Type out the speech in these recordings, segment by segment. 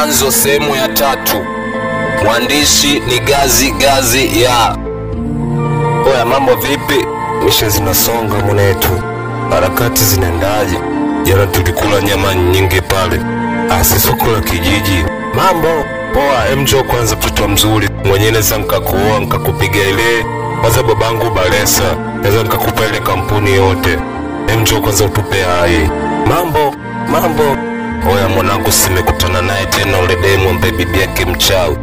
mwanzo sehemu ya 3. Mwandishi ni Gazi ya. Oya, mambo vipi? Misha zinasonga mwanetu, harakati zinaendaje? Jana tulikula nyama nyingi pale soko la kijiji. Mambo poa. Njoo kwanza, mtoto mzuri mwenyewe, naweza nikakuoa nikakupiga ile kwanza babangu Balesa, naweza nikakupa ile kampuni yote. Njoo kwanza utupe hai. Mambo. Oya mwanangu, simekutana naye tena ule demu ambaye bibi yake mchawi.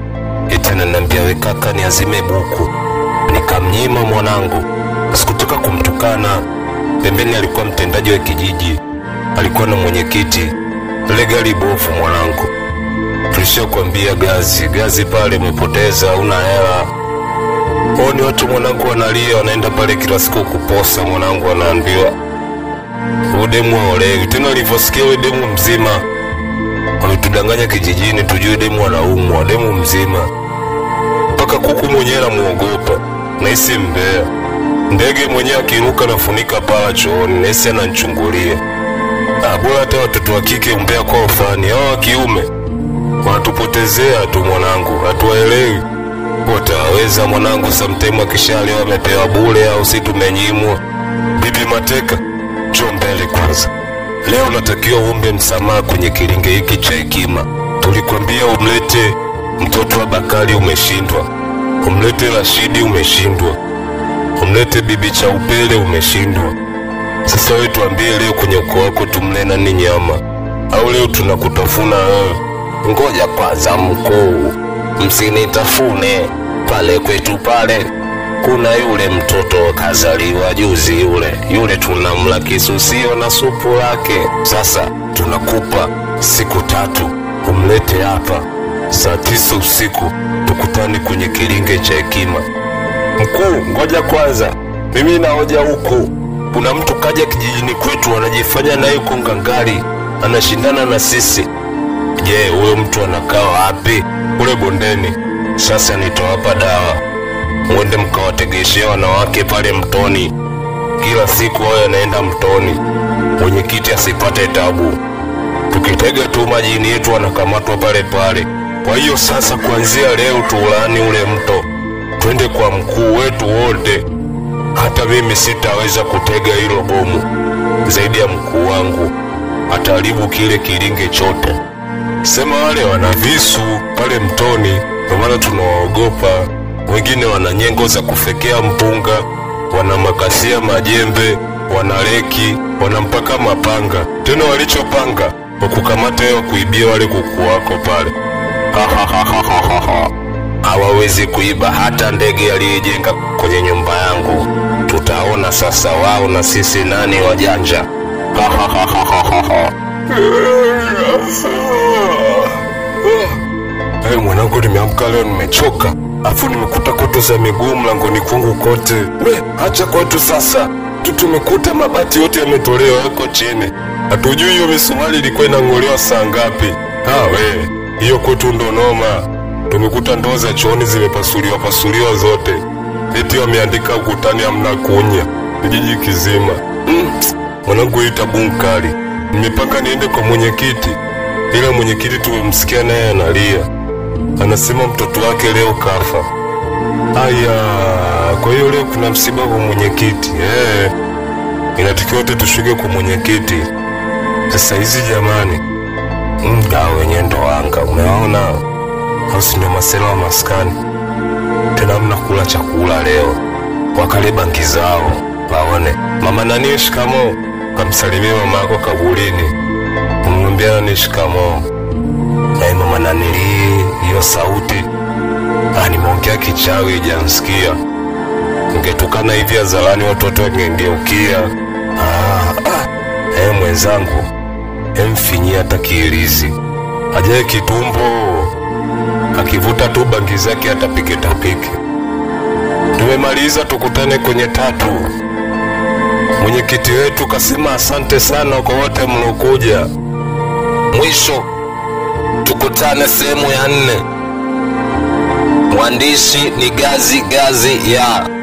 Eti ananiambia we kaka niazime buku. Nikamnyima mwanangu. Sikutaka kumtukana. Pembeni alikuwa mtendaji wa kijiji, alikuwa na mwenyekiti. Ile gari bofu mwanangu. Tulishakwambia Gazi pale umepoteza, una hela. Ni watu mwanangu wanalia, wanaenda pale kila siku kuposa mwanangu, wanaambiwa udemu olewi. Tena alivyosikia we demu mzima, wametudanganya kijijini tujue demu anaumwa, demu mzima. Mpaka kuku mwenyewe anamuogopa, nahisi mbea. Ndege mwenyewe akiruka nafunika pala chooni, nahisi ananichungulia. Bora hata watoto wa kike umbea kwa ufani, hao wa kiume wanatupotezea tu mwanangu, hatuwaelewi. Wataweza mwanangu, sometime akishalewa amepewa bure au si tumenyimwa. Bibi Mateka, njoo mbele kwanza. Leo natakiwa uombe msamaha kwenye kilinge hiki cha hekima. Tulikwambia umlete mtoto wa Bakari, umeshindwa. Umlete Rashidi, umeshindwa. Umlete bibi cha Upele, umeshindwa. Sasa wewe tuambie leo kwenye ukoo wako tumle nani nyama? Au leo tunakutafuna wewe? Ngoja kwanza mkuu, msinitafune. Pale kwetu pale kuna yule mtoto kazaliwa juzi, yule tunamla kisusio na supu yake. Sasa tunakupa siku 3 umlete hapa saa 9 usiku, tukutane kwenye kilinge cha hekima. Mkuu, ngoja kwanza, mimi naoja huku. Kuna mtu kaja kijijini kwetu anajifanya naye yuko ngangari, anashindana na sisi. Je, huyo mtu anakaa wapi? Kule bondeni. Sasa nitawapa dawa, mwende mkawategeshea wanawake pale mtoni. Kila siku wao anaenda mtoni, mwenyekiti asipate tabu. Tukitega tu majini yetu wanakamatwa pale. Kwa hiyo sasa kuanzia leo tuulani ule mto, twende kwa mkuu wetu wote. Hata mimi sitaweza kutega hilo bomu, zaidi ya mkuu wangu ataharibu kile kilinge chote. Sema wale wana visu pale mtoni, kwa maana tunawaogopa. Wengine wana nyengo za kufekea mpunga, wana makasia majembe, wana leki, wana mpaka mapanga. Tena walichopanga wakukamata yao kuibia wale kuku wako pale. Hawawezi kuiba hata ndege aliyejenga kwenye nyumba yangu. Tutaona sasa wao na sisi nani wajanja. Mwanangu, nimeamka leo nimechoka. Afu nimekuta koto za miguu mlangoni kwangu kote. Acha kwetu sasa. Tumekuta mabati yote yametolewa yako chini. Hatujui hiyo misumari ilikuwa inang'olewa saa ngapi. Hiyo kwetu ndo noma. Tumekuta ndoo za chooni zimepasuliwa zote. Eti wameandika ukutani hamna kunya. Kijiji kizima. Mwanangu, hii tabu mkali. Nimepaka niende kwa mwenyekiti. Ila mwenyekiti tumemsikia naye analia. Anasema mtoto wake leo kafa. Kwa hiyo leo kuna msiba kwa mwenyekiti. Inatakiwa wote tushuke kwa mwenyekiti. Sasa hizi jamani, wenye ndo anga, umeona? Au si ndo masela wa maskani? Tena mnakula chakula leo, wakale bangi zao waone. Mama nani, shikamo. Kamsalimia mama yako kaburini, umwambia nani shikamo. Mama nani, hiyo sauti nimeongea kichawi, hujanisikia? Ungetukana hivi hadharani watoto wangengeukia. Mwenzangu, mfinyia hata kiilizi, ajaye kitumbo, akivuta tu bangi zake atapike. Tumemaliza, tukutane kwenye 3. Mwenyekiti wetu kasema asante sana kwa wote mlokuja. Mwisho tukutane sehemu ya 4. Mwandishi ni Gazi ya.